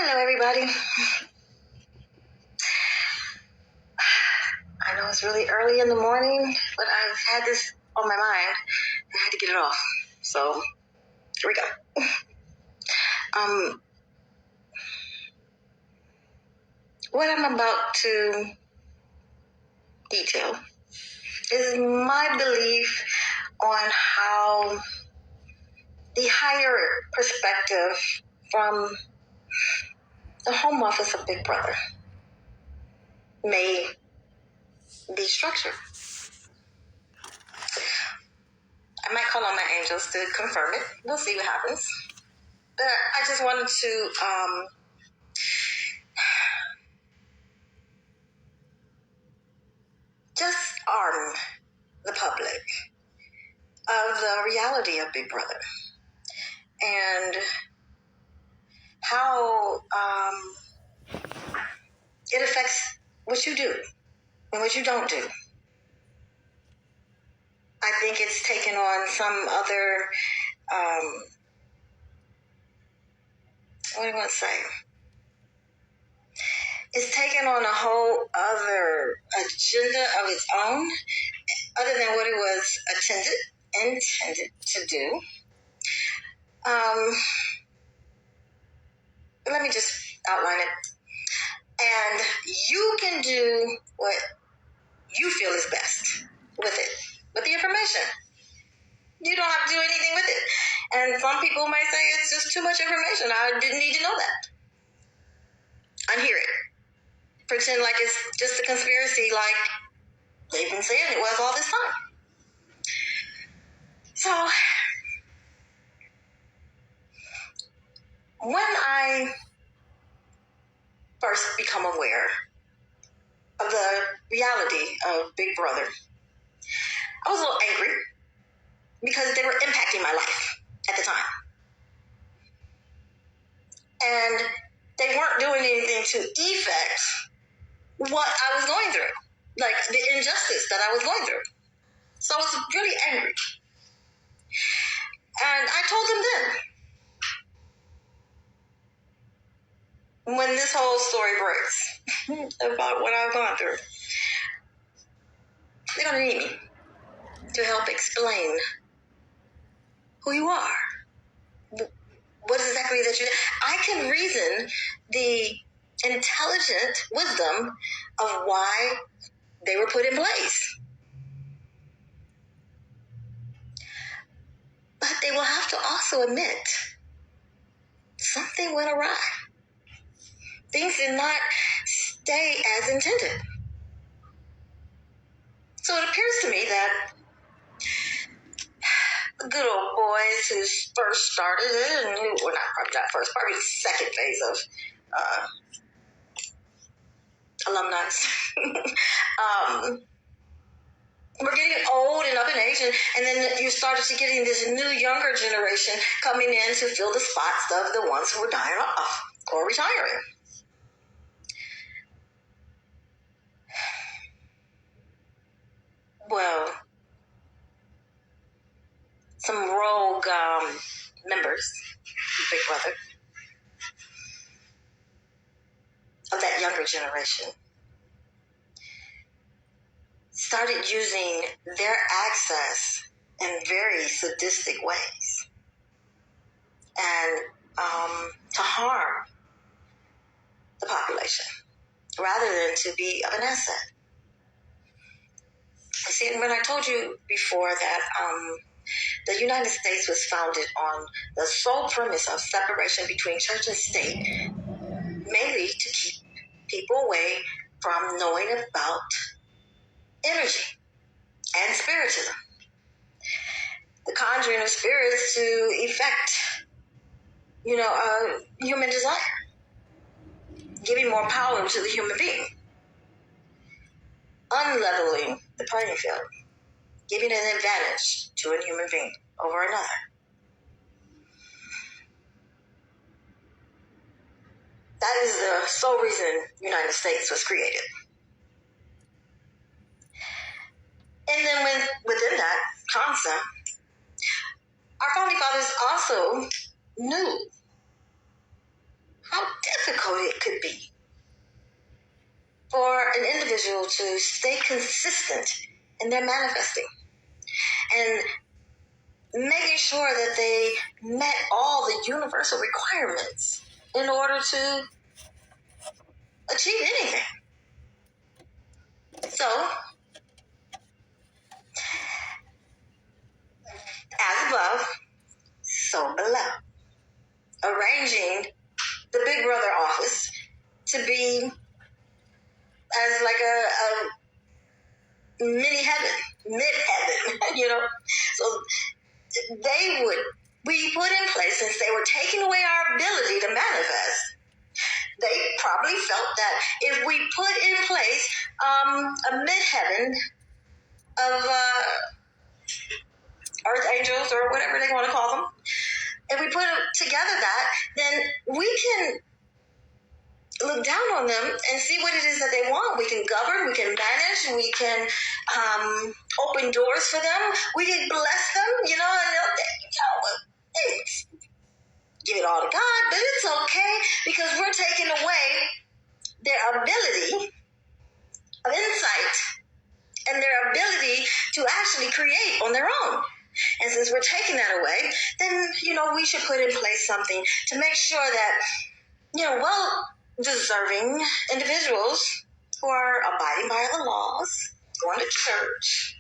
Hello, everybody. I know it's really early in the morning, but I've had this on my mind. I had to get it off. So, here we go. What I'm about to detail is my belief on how the higher perspective from the home office of Big Brother may be structured. I might call on my angels to confirm it. We'll see what happens. But I just wanted to just arm the public of the reality of Big Brother and how it affects what you do and what you don't do. I think it's taken on some other, what do I want to say? It's taken on a whole other agenda of its own, other than what it was intended to do. Let me just outline it. And you can do what you feel is best with it, with the information. You don't have to do anything with it. And some people might say it's just too much information. I didn't need to know that. Unhear it. Pretend like it's just a conspiracy like they've been saying it was all this time. So, when I first become aware of the reality of Big Brother, I was a little angry because they were impacting my life at the time. And they weren't doing anything to affect what I was going through, like the injustice that I was going through. So I was really angry. And I told them then, when this whole story breaks about what I've gone through, they're going to need me to help explain who you are. What is exactly that you do? I can reason the intelligent wisdom of why they were put in place. But they will have to also admit something went awry. Things did not stay as intended. So it appears to me that the good old boys who first started it, and who were probably not first, probably the second phase of alumni, we're getting old and up in age, and then you started to getting this new younger generation coming in to fill the spots of the ones who were dying off or retiring. Well, some rogue members of Big Brother of that younger generation started using their access in very sadistic ways and to harm the population rather than to be of an asset. See, when I told you before that the United States was founded on the sole premise of separation between church and state, mainly to keep people away from knowing about energy and spiritism. The conjuring of spirits to effect, human desire. Giving more power to the human being. Unleveling the playing field. Giving an advantage to a human being over another. That is the sole reason the United States was created. And then within that concept, our founding fathers also knew how difficult it could be for an individual to stay consistent in their manifesting and making sure that they met all the universal requirements in order to achieve anything. So, as above, so below. Arranging the Big Brother office to be as like a mini heaven, mid-heaven, So we put in place, since they were taking away our ability to manifest, they probably felt that if we put in place a mid-heaven of earth angels or whatever they want to call them, if we put together that, then we can look down on them and see what it is that they want. We can govern, we can manage, we can open doors for them, we can bless them, and give it all to God, but it's okay because we're taking away their ability of insight and their ability to actually create on their own. And since we're taking that away, then, we should put in place something to make sure that, well-deserving individuals who are abiding by the laws, going to church,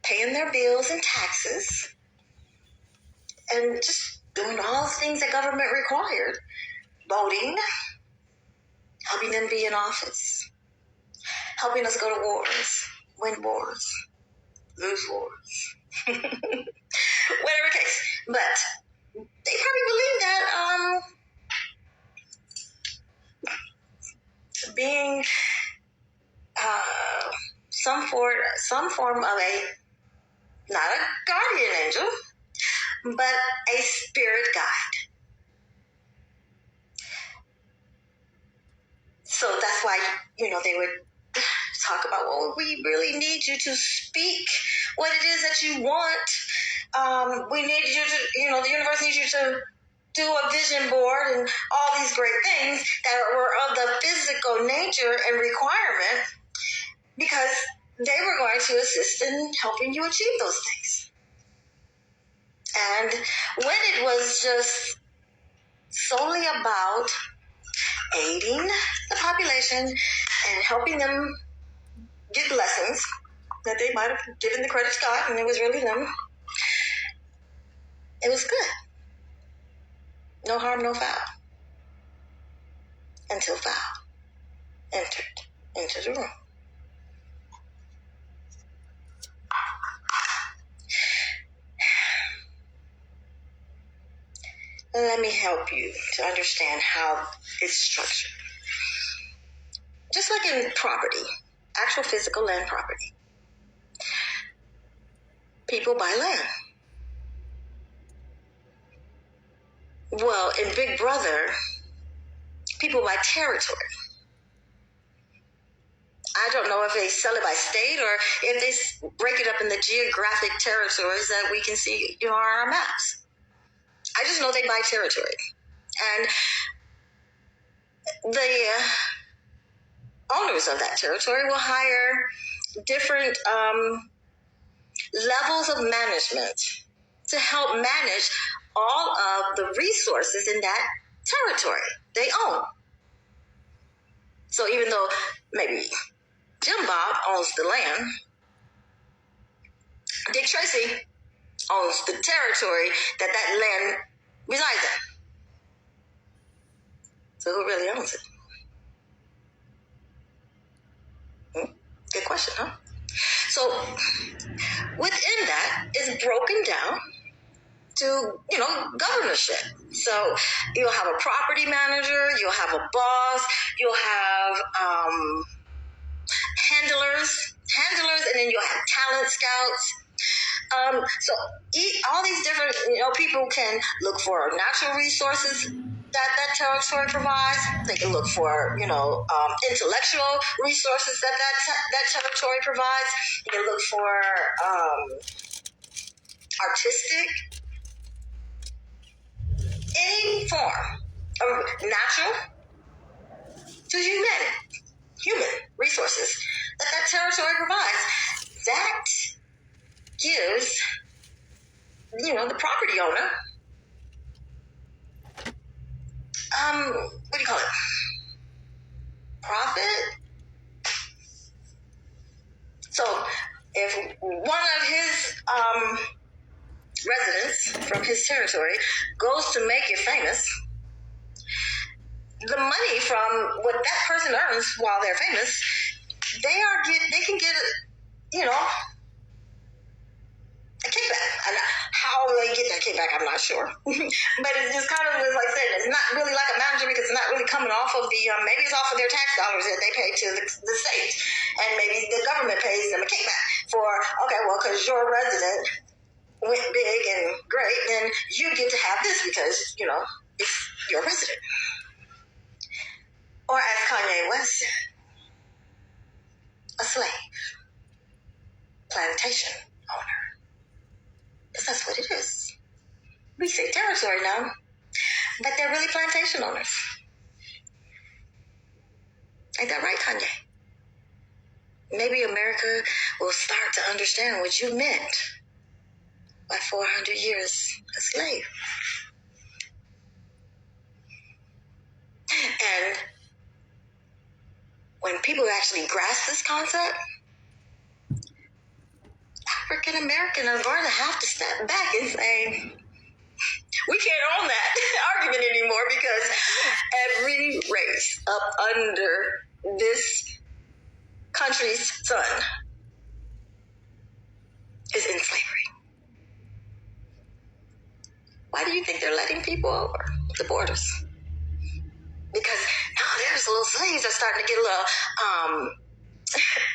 paying their bills and taxes, and just doing all the things that government required, voting, helping them be in office, helping us go to wars, win wars, lose wars, whatever case. But they probably believe that being some form of not a guardian angel, but a spirit guide. So that's why, they would talk about, well, we really need you to speak what it is that you want. We need you to, the universe needs you to do a vision board and all these great things that were of the physical nature and requirement, because they were going to assist in helping you achieve those things. And when it was just solely about aiding the population and helping them get blessings that they might have given the credit to God, and it was really them, it was good. No harm, no foul. Until foul entered into the room. Let me help you to understand how it's structured. Just like in property, actual physical land property, people buy land. Well, in Big Brother, people buy territory. I don't know if they sell it by state or if they break it up in the geographic territories that we can see on our maps. I just know they buy territory. And the owners of that territory will hire different levels of management to help manage all of the resources in that territory they own. So even though maybe Jim Bob owns the land, Dick Tracy owns the territory that land resides in. So who really owns it? Good question, huh? So within that is broken down to, governorship. So you'll have a property manager, you'll have a boss, you'll have handlers, and then you'll have talent scouts. So all these different, people can look for natural resources that territory provides. They can look for, intellectual resources that territory provides. They can look for artistic any form of natural to human resources that territory provides. That gives, the property owner, what do you call it? Profit. So if one of his residents from his territory goes to make it famous, the money from what that person earns while they're famous, they can get a kickback. And how they get that kickback, I'm not sure. But it's just kind of, like I said, it's not really like a manager because it's not really coming off of the, maybe it's off of their tax dollars that they pay to the state. And maybe the government pays them a kickback for, okay, well, because your resident went big and great, then you get to have this because, it's your resident. Or as Kanye West said, a slave, plantation owner. Because that's what it is. We say territory now, but they're really plantation owners. Ain't that right, Kanye? Maybe America will start to understand what you meant by 400 years a slave. And when people actually grasp this concept, African Americans are going to have to step back and say, we can't own that argument anymore because every race up under this country's sun is in slavery. Why do you think they're letting people over the borders? Because now there's little slaves that are starting to get a little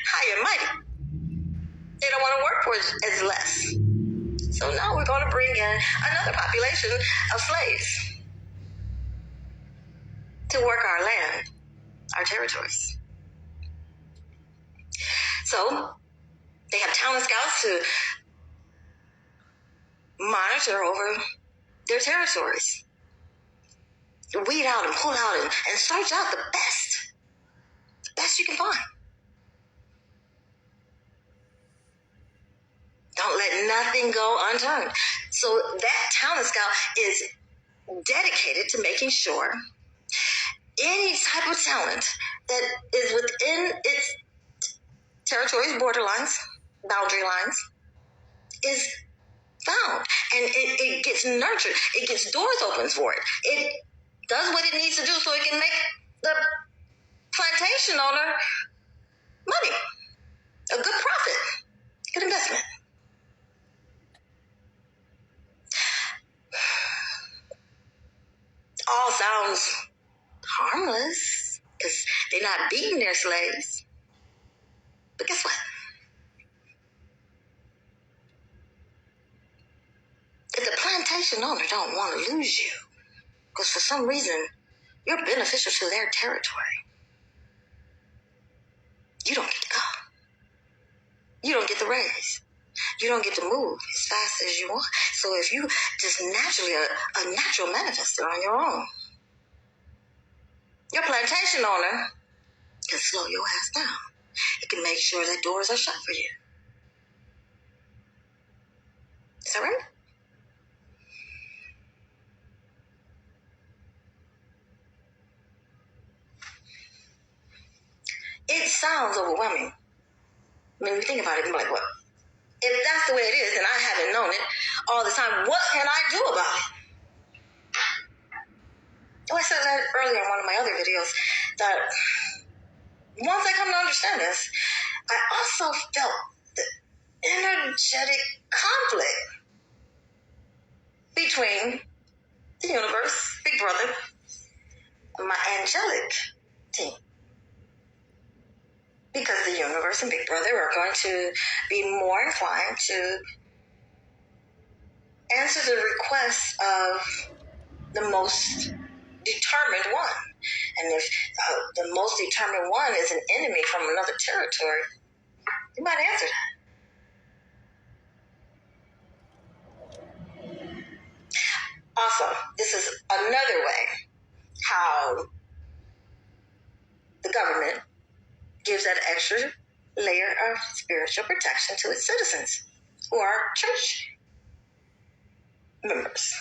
high and mighty. They don't want to work for as less. So now we're going to bring in another population of slaves to work our land, our territories. So they have talent scouts to monitor over their territories, weed out and pull out and search out the best you can find. Don't let nothing go unturned. So that talent scout is dedicated to making sure any type of talent that is within its territory's borderlines, boundary lines, is found. And it gets nurtured. It gets doors open for it. It does what it needs to do so it can make the plantation owner money, a good profit, good investment. All sounds harmless because they're not beating their slaves. But guess what? If the plantation owner don't want to lose you, because for some reason you're beneficial to their territory, you don't get to go. You don't get the raise. You don't get to move as fast as you want. So if you just naturally a natural manifester on your own, your plantation owner can slow your ass down. It can make sure that doors are shut for you. Is that right? It sounds overwhelming. When you think about it, you're like, what? If that's the way it is, and I haven't known it all the time, what can I do about it? Oh, I said that earlier in one of my other videos, that once I come to understand this, I also felt the energetic conflict between the universe, Big Brother, and my angelic team. Because the universe and Big Brother are going to be more inclined to answer the requests of the most determined one. And if the most determined one is an enemy from another territory, you might answer that. Also, this is another way how the government gives that extra layer of spiritual protection to its citizens who are church members.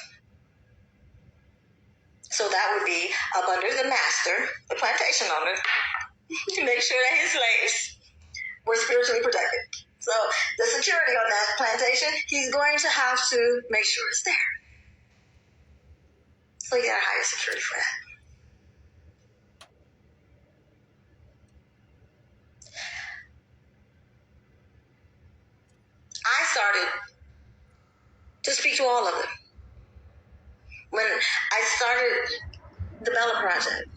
So that would be up under the master, the plantation owner, to make sure that his slaves were spiritually protected. So the security on that plantation, he's going to have to make sure it's there. So you gotta hire security for that. I started to speak to all of them. When I started the Bella Project,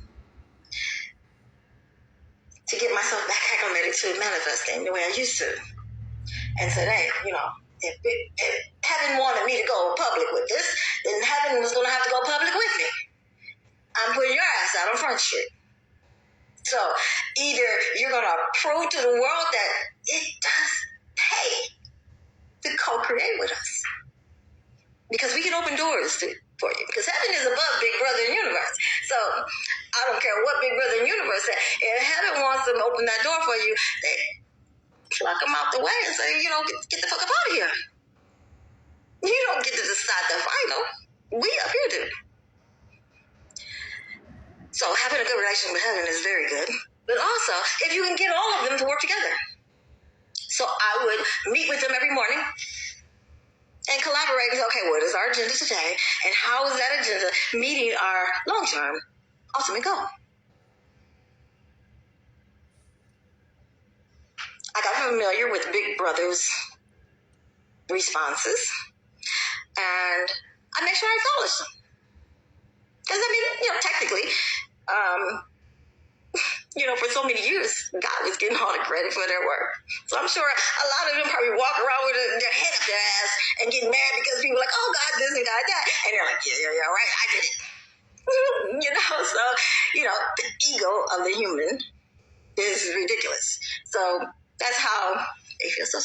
to get myself back acclimated to manifesting the way I used to, and said, hey, if heaven wanted me to go public with this, then heaven was going to have to go public with me. I'm putting your ass out on Front Street. So either you're going to prove to the world that it does pay to co-create with us, because we can open doors for you, because heaven is above Big Brother and universe. So I don't care what Big Brother and universe said. If heaven wants to open that door for you, they pluck them out the way and say, get the fuck up out of here. You don't get to decide the final. We up here do. So having a good relationship with heaven is very good. But also, if you can get all of them to work together. So I would meet with them every morning and collaborate and say, okay, what is our agenda today? And how is that agenda meeting our long-term ultimate goal? I got familiar with Big Brother's responses, and I make sure I acknowledge them. Because, technically, for so many years, God was getting all the credit for their work. So I'm sure a lot of them probably walk around with their head up their ass and get mad because people are like, oh, God, this and God, that. And they're like, yeah, right, I did it. So, the ego of the human is ridiculous. So that's how they feel. So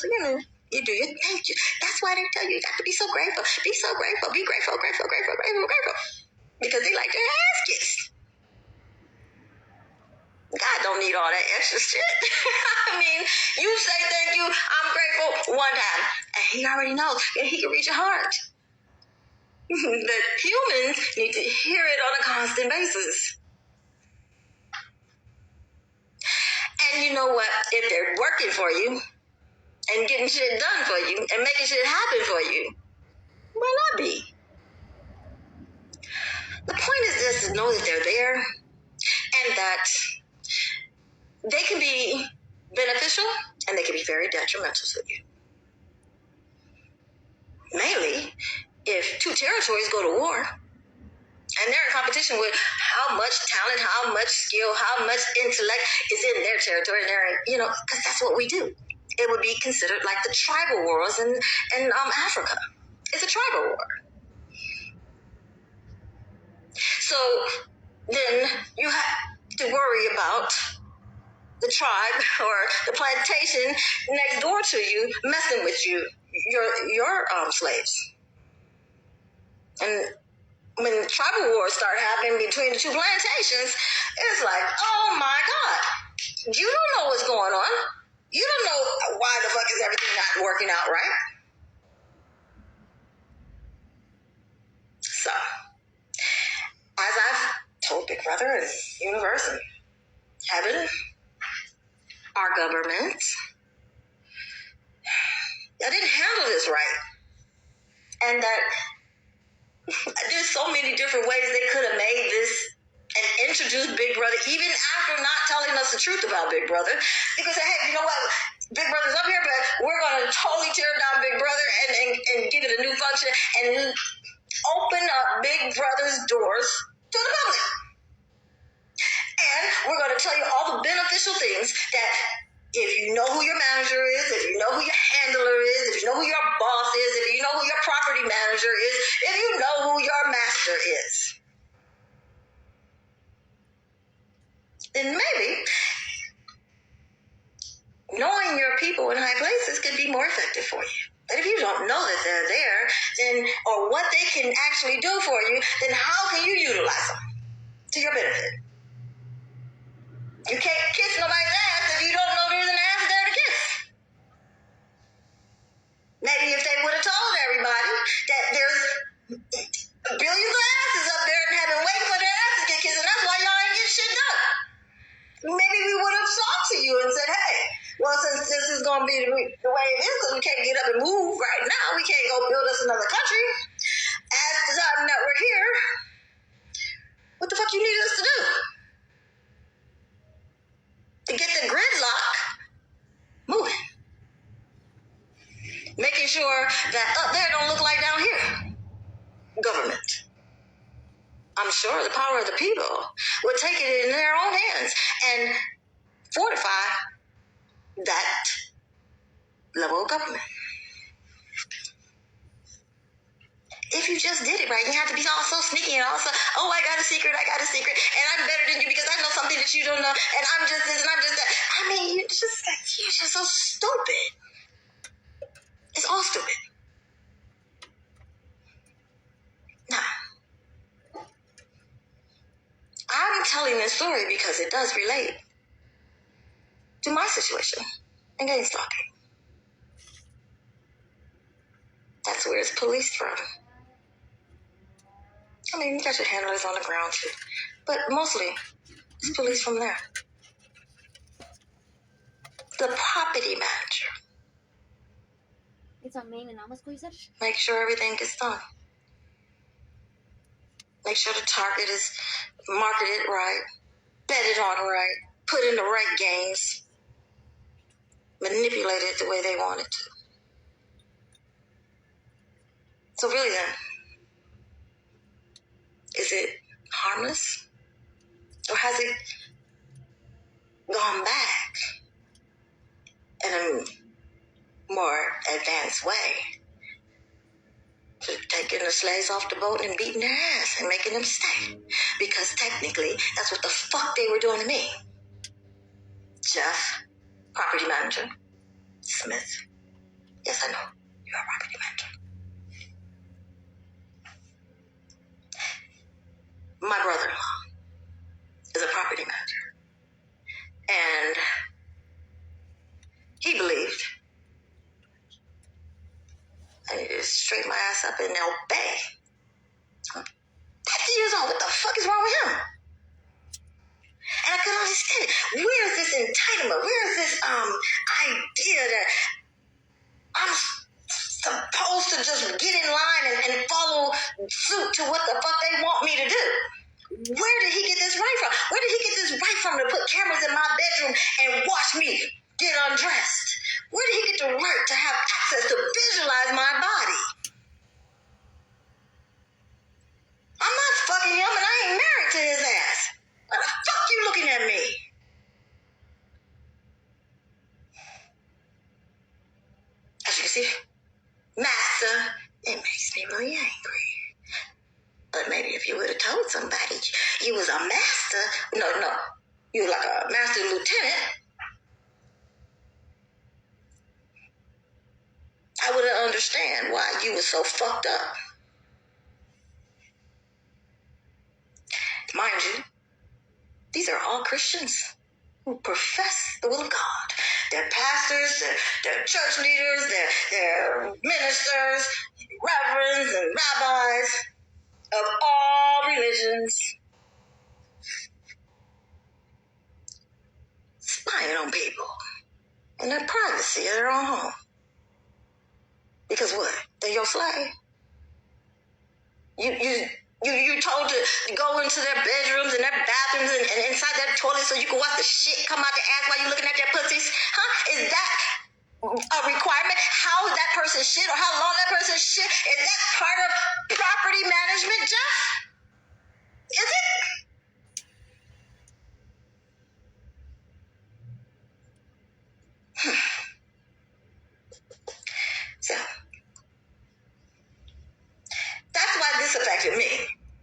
you do your thank you. That's why they tell you got to be so grateful. Be so grateful. Be grateful, grateful, grateful, grateful, grateful. Because they like their ass kissed. God don't need all that extra shit. You say thank you, I'm grateful one time, and he already knows, and he can reach your heart. But humans need to hear it on a constant basis. And you know what? If they're working for you and getting shit done for you and making shit happen for you, why not be? The point is just to know that they're there and that they can be beneficial and they can be very detrimental to you. Mainly, if two territories go to war and they're in competition with how much talent, how much skill, how much intellect is in their territory, and they're, because that's what we do. It would be considered like the tribal wars in Africa. It's a tribal war. So then you have to worry about the tribe or the plantation next door to you messing with you, your slaves. And when tribal wars start happening between the two plantations, it's like, oh my God, you don't know what's going on. You don't know why the fuck is everything not working out right. So, as I've told Big Brother and universe and heaven, our government, I didn't handle this right. And that there's so many different ways they could have made this and introduced Big Brother, even after not telling us the truth about Big Brother. Because, hey, you know what? Big Brother's up here, but we're going to totally tear down Big Brother and give it a new function and open up Big Brother's doors to the public. And we're going to tell you all the beneficial things that if you know who your manager is, if you know who your handler is, if you know who your boss is, if you know who your property manager is, if you know who your master is, then maybe knowing your people in high places could be more effective for you. But if you don't know that they're there, then, or what they can actually do for you, then how can you utilize them to your benefit? You can't kiss nobody's ass if you don't know there's an ass there to kiss. Maybe if they would have told everybody that there's billions of asses up there and have been waiting for their asses to get kissed, and that's why y'all ain't getting shit done. Maybe we would have talked to you and said, hey, well, since this is going to be the way it is, because we can't get up and move right now, we can't go build us another country. As the time that we're here, what the fuck you need us to do? To get the gridlock moving. Making sure that up there don't look like down here. Government. I'm sure the power of the people would take it in their own hands and fortify that level of government. If you just did it right, you have to be all so sneaky and also, oh, I got a secret, and I'm better than you because I know something that you don't know, and I'm just this and I'm just that. I mean, you're just so stupid. It's all stupid. Now, I'm telling this story because it does relate to my situation in gang stalking. That's where it's policed from. I mean, you got your handlers on the ground too, but mostly it's policed from there. The property manager. Make sure everything gets done. Make sure the target is marketed right, betted on right, put in the right games, manipulate it the way they want it to. So really then, is it harmless? Or has it gone back in a more advanced way to taking the slaves off the boat and beating their ass and making them stay? Because technically, that's what the fuck they were doing to me. Jeff, property manager, Smith. Yes, I know, you're a property manager. My brother-in-law is a property manager. And he believed I needed to straighten my ass up and obey. 50 years old, what the fuck is wrong with him? And I couldn't understand it. Where is this entitlement? Where is this idea that I'm supposed to just get in line and follow suit to what the fuck they want me to do? Where did he get this right from? Where did he get this right from to put cameras in my bedroom and watch me get undressed? Where did he get the right to have access to visualize my body? I'm not fucking him and I ain't married to his ass. Why the fuck you looking at me? As you can see, master, it makes me really angry. But maybe if you would have told somebody you was a master, no, you were like a master lieutenant, I would have understand why you were so fucked up. Mind you, these are all Christians who profess the will of God. They're pastors, they're church leaders, they're ministers, reverends, and rabbis of all religions. Spying on people in their privacy of their own home. Because what? They're your slave. You told to go into their bedrooms and their bathrooms and inside their toilet so you can watch the shit come out the ass while you're looking at their pussies? Huh? Is that a requirement? How that person shit or how long that person shit? Is that part of property management, Jeff? Is it? So, that's why this affected me.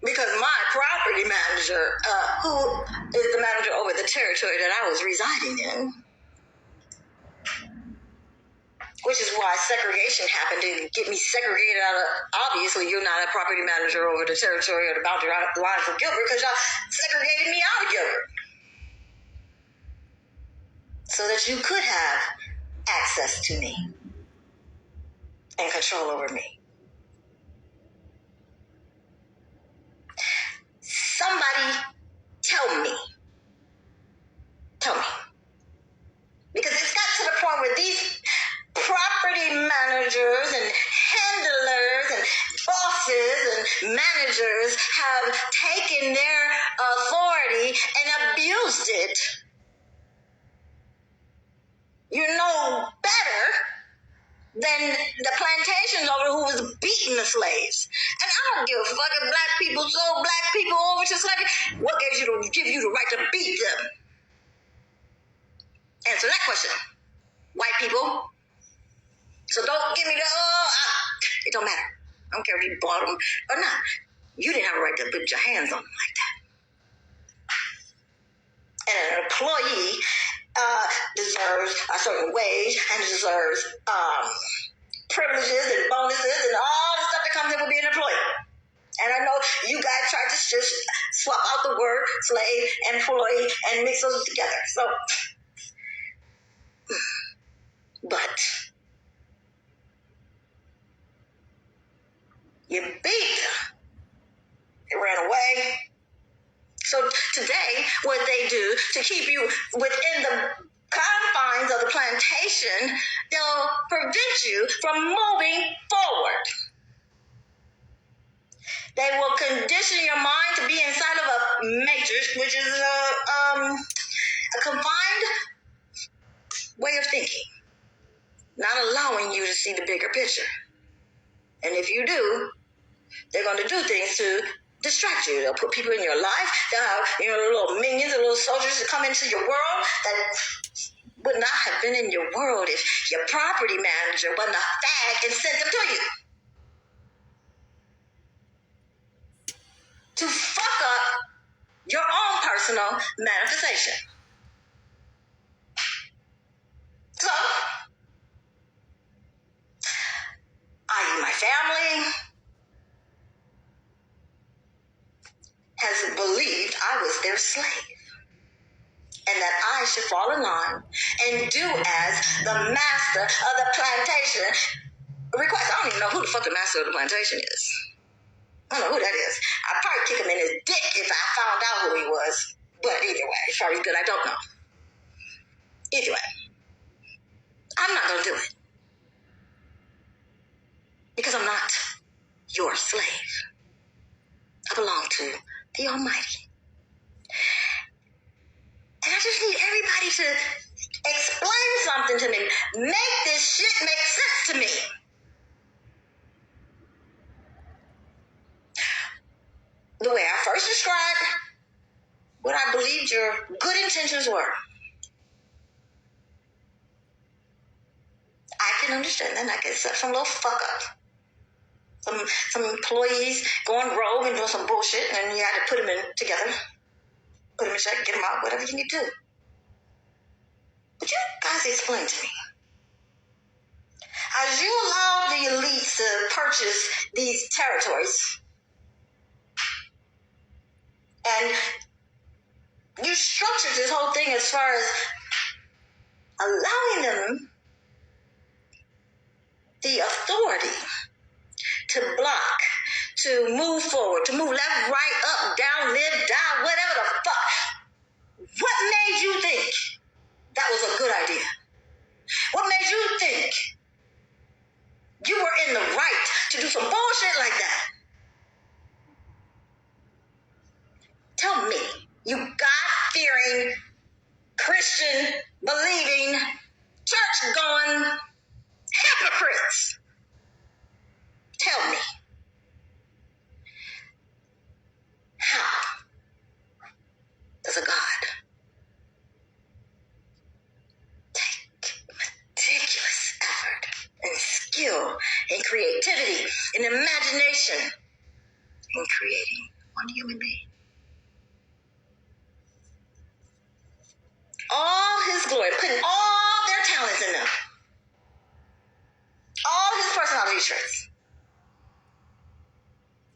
Because my property manager, who is the manager over the territory that I was residing in, which is why segregation happened to get me segregated out of, obviously you're not a property manager over the territory or the boundary lines of Gilbert because y'all segregated me out of Gilbert. So that you could have access to me and control over me. Somebody tell me. Because it's got to the point where these property managers and handlers and bosses and managers have taken their authority and abused it. You know better than the plantation owner who was beating the slaves. And I don't give a fuck if black people sold black people over to slavery. What give you the right to beat them? Answer that question, white people. So don't give me it don't matter. I don't care if you bought them or not. You didn't have a right to put your hands on them like that. And an employee deserves a certain wage and deserves privileges and bonuses and all the stuff that comes in with being an employee. And I know you guys try to just swap out the word slave and employee and mix those together. So, but you beat them. They ran away. So today, what they do to keep you within the confines of the plantation, they'll prevent you from moving forward. They will condition your mind to be inside of a matrix, which is a confined way of thinking, not allowing you to see the bigger picture. And if you do, they're going to do things to distract you. They'll put people in your life. They'll have little minions and little soldiers to come into your world that would not have been in your world if your property manager wasn't a fag and sent them to you. To fuck up your own personal manifestation. So, I, my family, has believed I was their slave and that I should fall in line and do as the master of the plantation requests. I don't even know who the fuck the master of the plantation is. I don't know who that is. I'd probably kick him in his dick if I found out who he was. But either way, as far as good, I don't know. Either way, I'm not going to do it. Because I'm not your slave. I belong to the Almighty. And I just need everybody to explain something to me. Make this shit make sense to me. The way I first described what I believed your good intentions were. I can understand that. I can accept some little fuck up. Some employees going rogue and doing some bullshit, and you had to put them in together. Put them in check, get them out, whatever you need to do. But you guys explain to me. As you allow the elites to purchase these territories, and you structured this whole thing as far as allowing them the authority to block, to move forward, to move left, right, up, down, live, die, whatever the fuck. What made you think that was a good idea? What made you think you were in the right to do some bullshit like that? Tell me, you God-fearing, Christian-believing, church-going hypocrites. Tell me, how does a God take meticulous effort and skill and creativity and imagination in creating one human being? All his glory, putting all their talents in them. traits.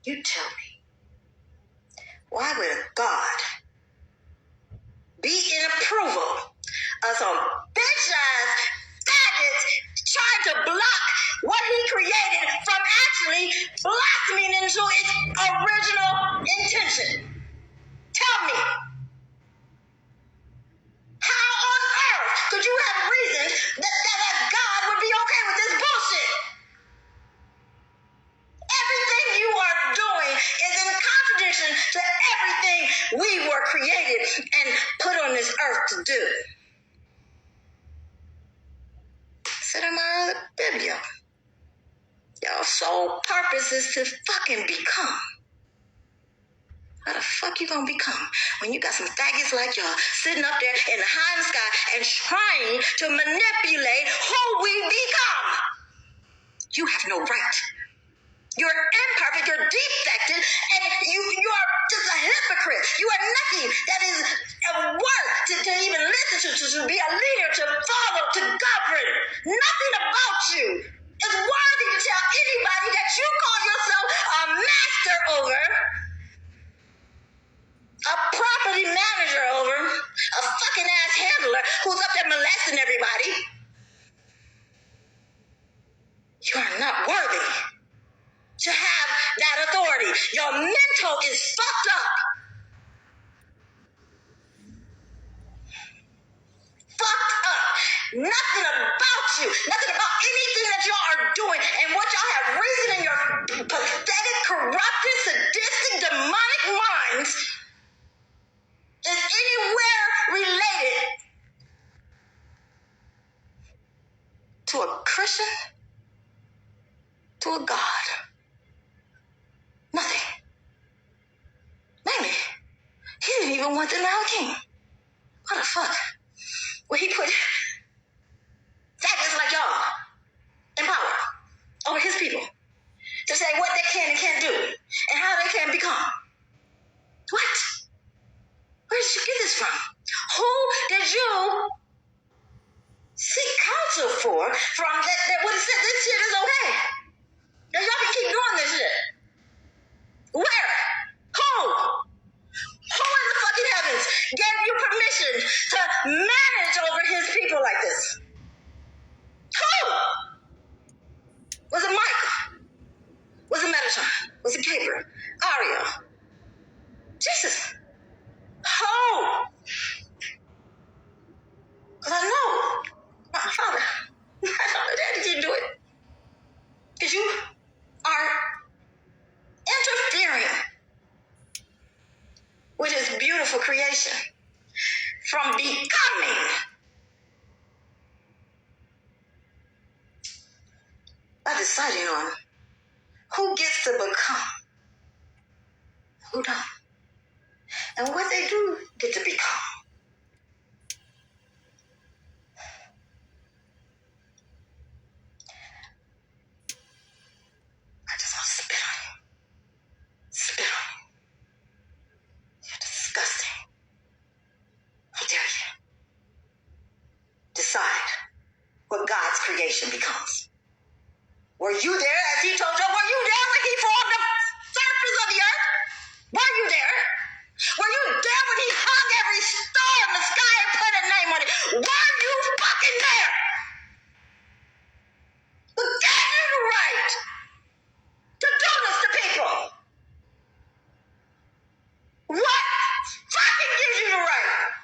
You tell me, why would a God be in approval of some bitch-ass faggots trying to block what he created from actually blossoming into its original intention? Tell me, how on earth could you have reasons that God would be okay with this bullshit? Everything you are doing is in contradiction to everything we were created and put on this earth to do. Said in my other video, y'all sole purpose is to fucking become. How the fuck you gonna become when you got some faggots like y'all sitting up there in the high in the sky and trying to manipulate who we become? You have no right. You're imperfect, you're defected, and you are just a hypocrite. You are nothing that is worth to even listen to be a leader, to follow, to govern. Nothing about you is worthy to tell anybody that you call yourself a master over, a property manager over, a fucking ass handler who's up there molesting everybody. You are not worthy to have that authority. Your mental is fucked up. Fucked up. Nothing about you, nothing about anything that y'all are doing and what y'all have reason in your pathetic, corrupted, sadistic, demonic minds is anywhere related to a Christian, to a God. Nothing. Maybe he didn't even want them now king. What the fuck? Well, he put faggots like y'all in power over his people to say what they can and can't do and how they can become. What? Where did you get this from? Who did you seek counsel from that would have said this shit is okay? Now y'all can keep doing this shit. Where? Who? Who in the fucking heavens gave you permission to manage over his people like this? Who? Was it Michael? Was it Metatron? Was it Gabriel? Ariel? Jesus. Who? Because I know my father, my daddy didn't do it. Because you are interfering with his beautiful creation from becoming. By deciding on who gets to become, who don't, and what they do get to become. I just want to spit on you. Spit on you. You're disgusting. How dare you? Decide what God's creation becomes. Were you there as he told you? Were you there when he formed the surface of the earth? Were you there? Were you there when he hung every star in the sky and put a name on it? Were you fucking there? But gave you the right to do this to people. What fucking gives you the right?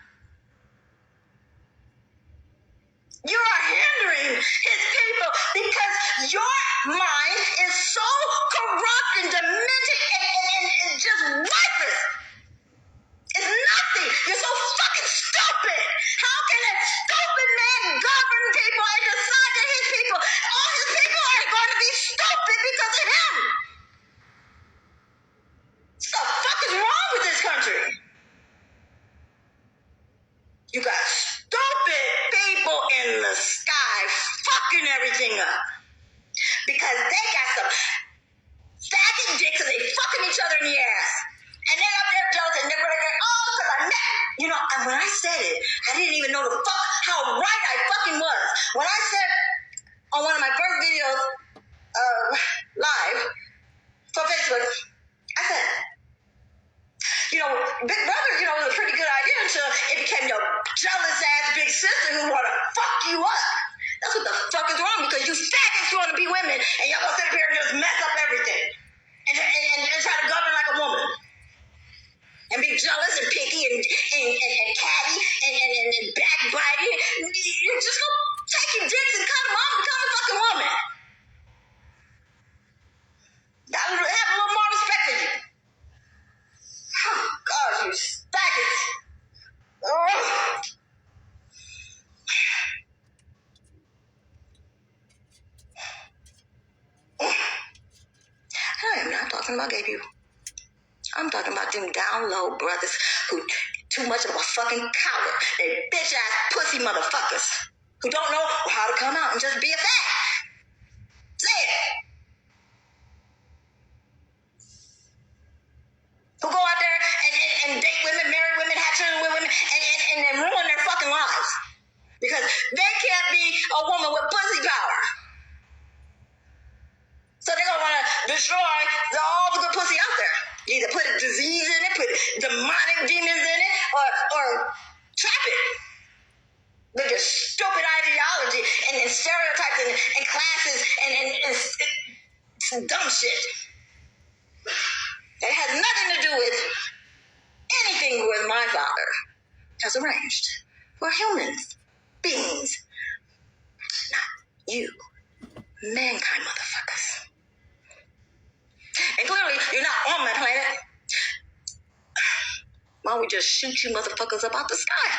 You are hindering his people because your mind is so corrupt and demented and just worthless. It's nothing. You're so fucking stupid. How can a stupid man govern people and decide that his people, all his people are going to be stupid because of him? What the fuck is wrong with this country? You got stupid people in the sky fucking everything up because they got some faggot dicks and they fucking each other in the ass. And they're up there jealous and they're like, oh, because I met. You know, and when I said it, I didn't even know the fuck how right I fucking was. When I said on one of my first videos, and y'all gonna sit up here and just mess up everything and try to govern like a woman. And be jealous and picky and catty and backbiting. You're just gonna take your dicks and cut them off and become a fucking woman. Gotta have a little more respect for you. Oh, God, you faggots. Oh. I am not talking about gay people. I'm talking about them down low brothers who too much of a fucking coward. They bitch ass pussy motherfuckers who don't know how to come out and just be a fag. Say it. Who go out there and date women, marry women, have children with women, and ruin their fucking lives because they can't be a woman with pussy power. So they're gonna want to destroy all the good pussy out there. Either put a disease in it, put demonic demons in it, or trap it with your stupid ideology and stereotypes and classes and some dumb shit. It has nothing to do with anything with my Father has arranged for humans, beings, not you, mankind motherfuckers. And clearly, you're not on my planet. Why don't we just shoot you motherfuckers up out the sky?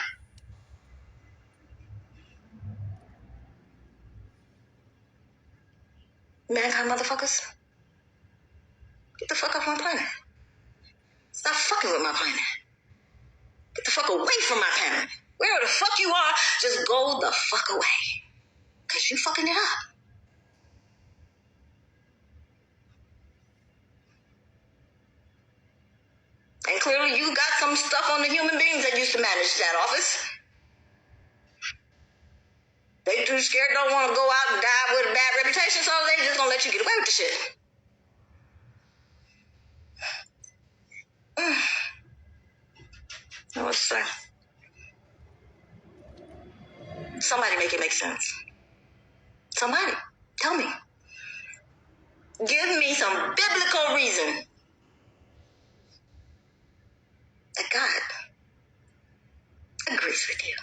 Mankind motherfuckers. Get the fuck off my planet. Stop fucking with my planet. Get the fuck away from my planet. Wherever the fuck you are, just go the fuck away. Because you fucking it up. And clearly you got some stuff on the human beings that used to manage that office. They too scared, don't want to go out and die with a bad reputation, so they just gonna let you get away with the shit. What's say? Somebody make it make sense. Somebody, tell me. Give me some biblical reason that God agrees with you,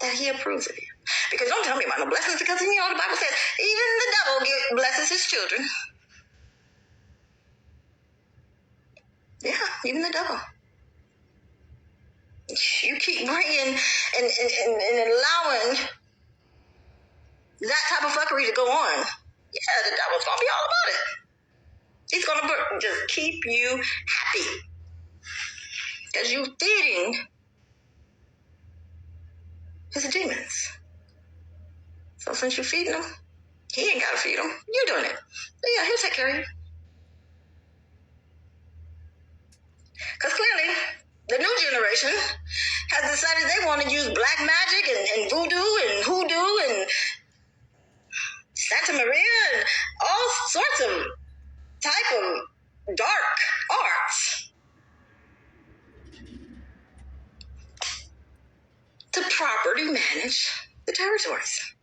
that he approves of you. Because don't tell me about no blessings, because you know the Bible says even the devil blesses his children. Yeah, even the devil. You keep bringing and allowing that type of fuckery to go on. Yeah, the devil's gonna be all about it. He's gonna just keep you happy. Because you feeding his demons. So since you're feeding them, he ain't gotta feed them. You're doing it. So yeah, he'll take care of you. Because clearly, the new generation has decided they want to use black magic and voodoo and hoodoo and Santa Maria and all sorts of type of dark arts to properly manage the territories.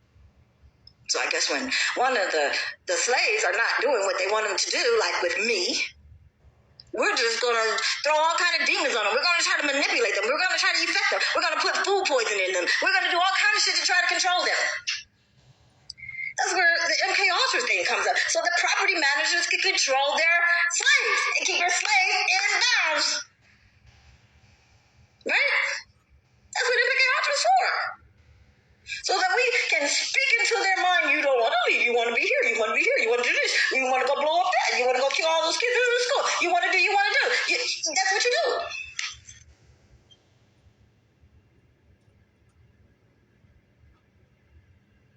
So I guess when one of the slaves are not doing what they want them to do, like with me, we're just going to throw all kind of demons on them. We're going to try to manipulate them. We're going to try to affect them. We're going to put food poison in them. We're going to do all kind of shit to try to control them. That's where the MK Ultra thing comes up. So the property managers can control their slaves and keep their slaves in bounds. Right? That's what MK Ultra is for. So that we can speak into their mind, you don't want to leave, you want to be here, you want to be here, you want to do this, you want to go blow up that, you want to go kill all those kids in the school, you want to do. That's what you do.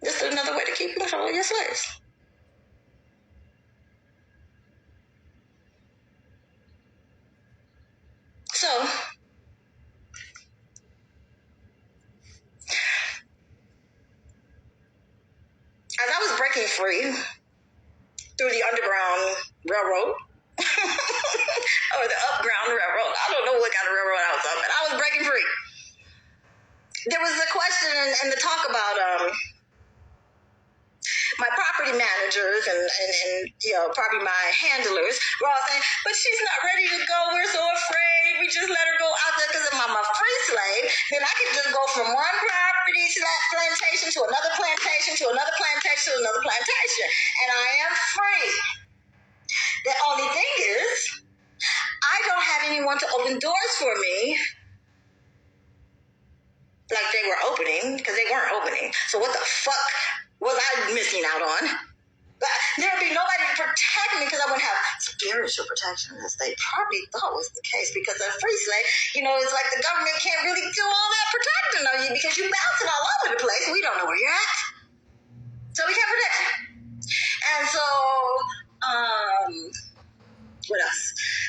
This is another way to keep control of your slaves. So, as I was breaking free through the Underground Railroad, or the Upground Railroad, I don't know what kind of railroad I was on, but I was breaking free. There was a question and the talk about my property property managers and probably my handlers were all saying, but she's not ready to go. We're so afraid. We just let her go out there because if I'm a free slave, then I can just go from one property plantation to another plantation to another plantation to another plantation. And I am free. The only thing is, I don't have anyone to open doors for me like they were opening, because they weren't opening. So what the fuck was I missing out on? But there'd be nobody to protect me because I wouldn't have spiritual protection, as they probably thought was the case. Because a free slave, it's like the government can't really do all that protecting of you because you're bouncing all over the place. We don't know where you're at. So we can't protect you. And so, what else?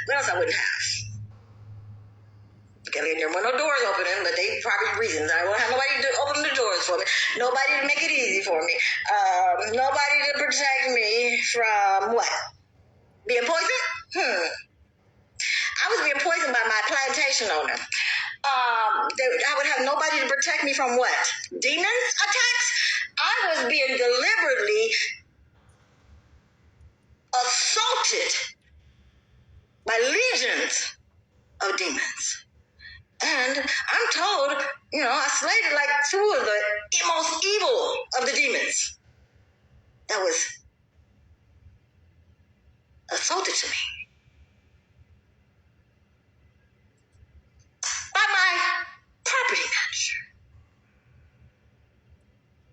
What else I wouldn't have? There were no doors opening, but they probably reasons. I won't have nobody to open the doors for me. Nobody to make it easy for me. Nobody to protect me from what? Being poisoned? I was being poisoned by my plantation owner. I would have nobody to protect me from what? Demons attacks? I was being deliberately assaulted by legions of demons. And I'm told, I slayed like two of the most evil of the demons that was assaulted to me by my property manager.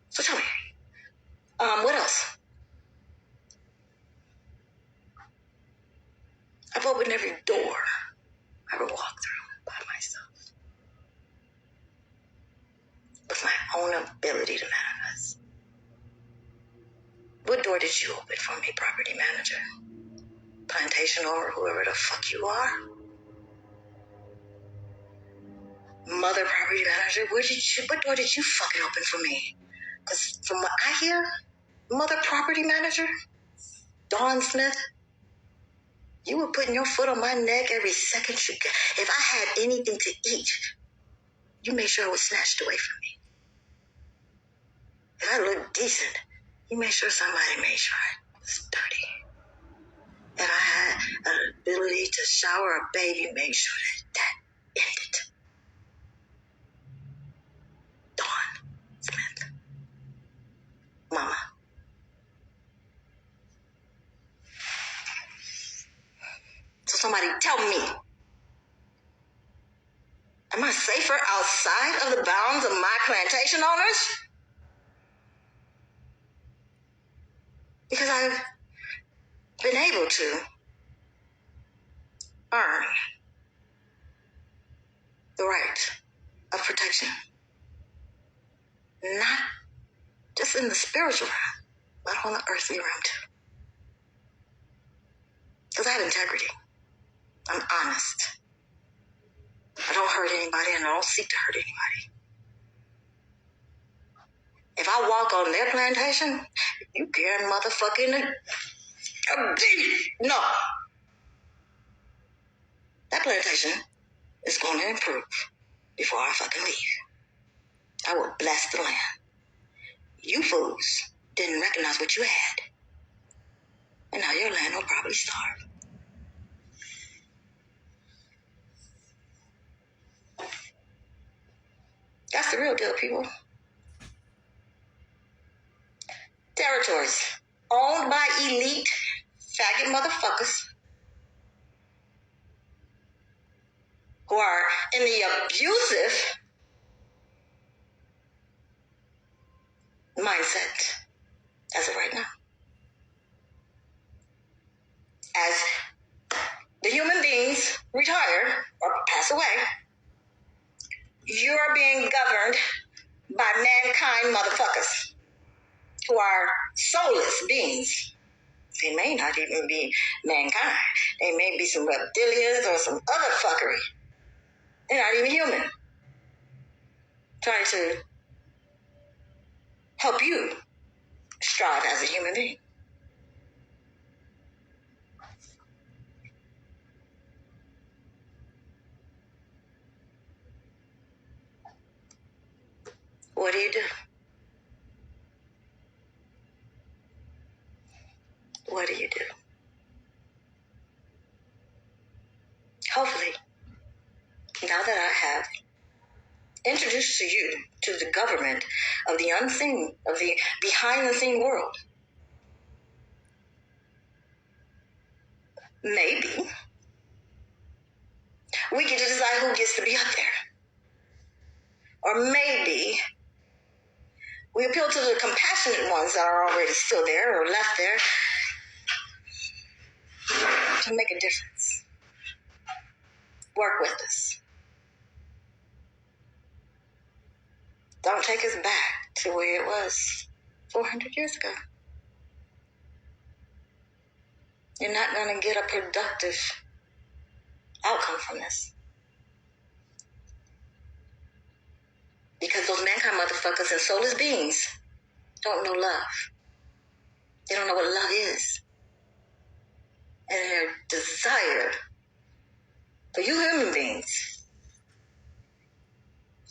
So tell me, what else? I've opened every door I ever walked through by myself. With my own ability to manifest. What door did you open for me, property manager? Plantation owner, whoever the fuck you are? Mother property manager, what door did you fucking open for me? Because from what I hear, mother property manager, Dawn Smith, you were putting your foot on my neck every second you got. If I had anything to eat, you made sure it was snatched away from me. If I looked decent, you made sure somebody made sure I was dirty. If I had an ability to shower a baby, you made sure that ended. Dawn Smith. Mama. So somebody tell me, am I safer outside of the bounds of my plantation owners? Because I've been able to earn the right of protection. Not just in the spiritual realm, but on the earthly realm too. Because I have integrity. I'm honest. I don't hurt anybody and I don't seek to hurt anybody. If I walk on their plantation, you can't motherfucking no. That plantation is going to improve before I fucking leave. I will bless the land. You fools didn't recognize what you had. And now your land will probably starve. That's the real deal, people. Territories owned by elite faggot motherfuckers who are in the abusive mindset as of right now. As the human beings retire or pass away, you are being governed by mankind motherfuckers who are soulless beings. They may not even be mankind. They may be some reptilians or some other fuckery. They're not even human. Trying to help you strive as a human being. What do? what do you do? Hopefully, now that I have introduced to you to the government of the unseen, of the behind-the-scene world, maybe we get to decide who gets to be up there. Or maybe we appeal to the compassionate ones that are already still there or left there to make a difference. Work with us. Don't take us back to where it was 400 years ago. You're not going to get a productive outcome from this. Because those mankind motherfuckers and soulless beings don't know love. They don't know what love is. And their desire for you human beings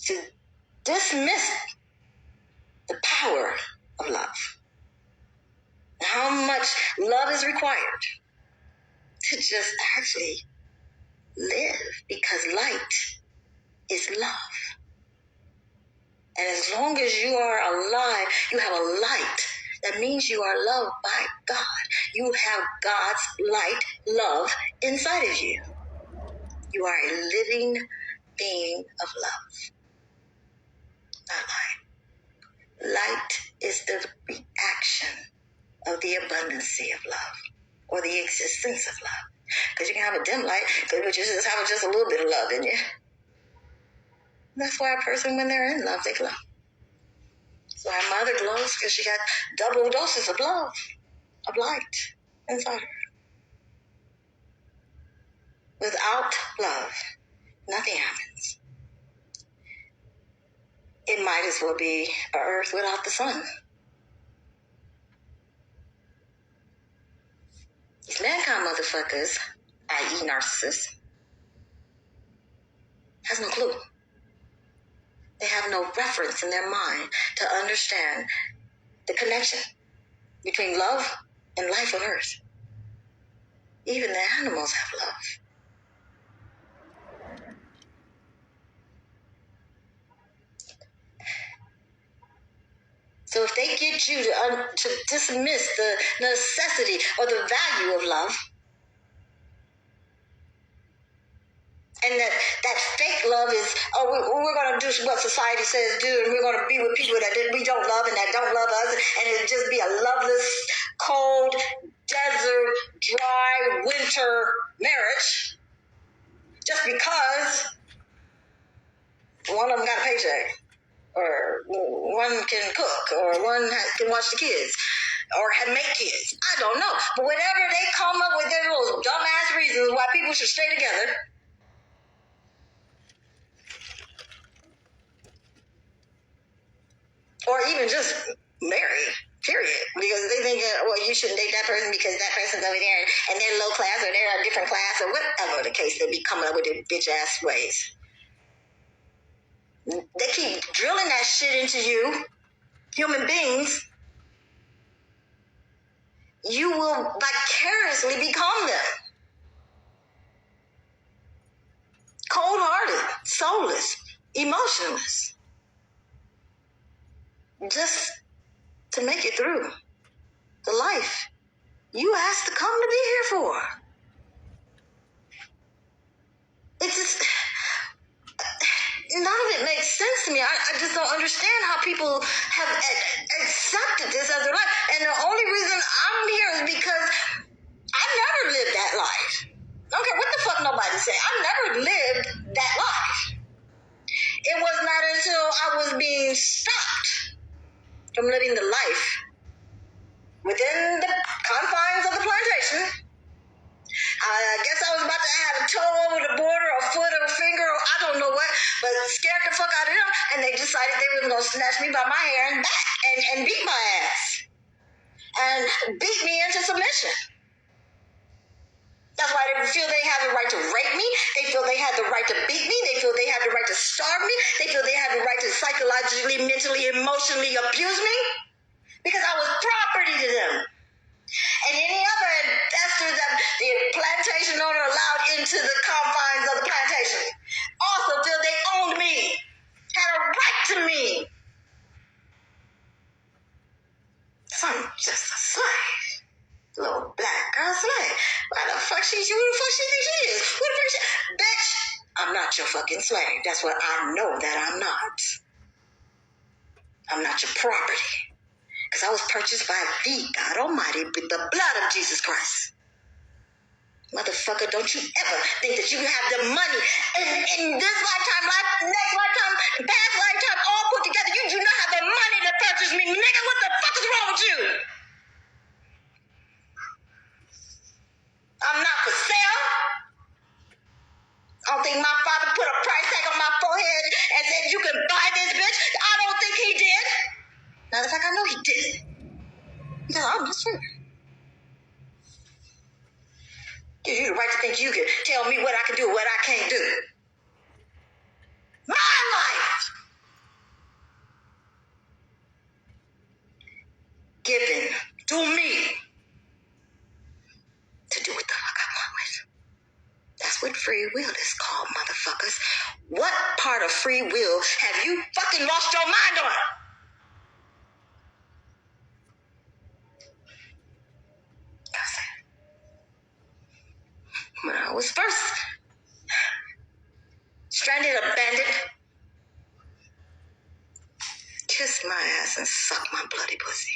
to dismiss the power of love. How much love is required to just actually live, because light is love. And as long as you are alive, you have a light. That means you are loved by God. You have God's light, love inside of you. You are a living being of love, not light. Light is the reaction of the abundancy of love, or the existence of love. Because you can have a dim light, but you just have just a little bit of love in you. That's why a person, when they're in love, they glow. So my mother glows because she got double doses of love, of light inside her. Without love, nothing happens. It might as well be an earth without the sun. These mankind motherfuckers, i.e. narcissists, has no clue. They have no reference in their mind to understand the connection between love and life on earth. Even the animals have love. So if they get you to dismiss the necessity or the value of love, and that fake love is, we're going to do what society says do, and we're going to be with people that we don't love and that don't love us, and it'll just be a loveless, cold, desert, dry, winter marriage, just because one of them got a paycheck, or one can cook, or one can watch the kids, or make kids. I don't know. But whenever they come up with their little dumbass reasons why people should stay together, or even just marry, period. Because they think, well, you shouldn't date that person because that person's over there and they're low class, or they're a different class, or whatever the case, they be coming up with their bitch-ass ways. They keep drilling that shit into you, human beings. You will vicariously become them. Cold-hearted, soulless, emotionless. Just to make it through the life you asked to come to be here for. It's just, none of it makes sense to me. I just don't understand how people have accepted this as their life. And the only reason I'm here is because I never lived that life. I don't care what the fuck nobody say. I never lived that life. It was not until I was being stopped from living the life within the confines of the plantation. I guess I was about to have a toe over the border, a foot or a finger, or I don't know what, but scared the fuck out of them, and they decided they were going to snatch me by my hair and back and beat my ass and beat me into submission. That's why they feel they have the right to rape me. They feel they have the right to beat me. They feel they have the right to starve me. They feel they have the right to psychologically, mentally, emotionally abuse me, because I was property to them. And any other Just a slave. Little black girl slave. Why the fuck who the fuck she thinks she is? Who the fuck she? Bitch, I'm not your fucking slave. That's what I know that I'm not. I'm not your property. Because I was purchased by the God Almighty with the blood of Jesus Christ. Motherfucker, don't you ever think that you have the money in this lifetime, next lifetime, past lifetime, all put together. You do not have the money to purchase me. Nigga, what the fuck is wrong with you? I'm not for sale. I don't think my father put a price tag on my forehead and said you can buy this bitch. I don't think he did. Matter of fact, I know he didn't. Because I'm not sure. Gives you the right to think you can tell me what I can do and what I can't do. My life! Given to me to do what the fuck I want with. That's what free will is called, motherfuckers. What part of free will have you fucking lost your mind on? When I was first stranded, abandoned, kiss my ass and suck my bloody pussy.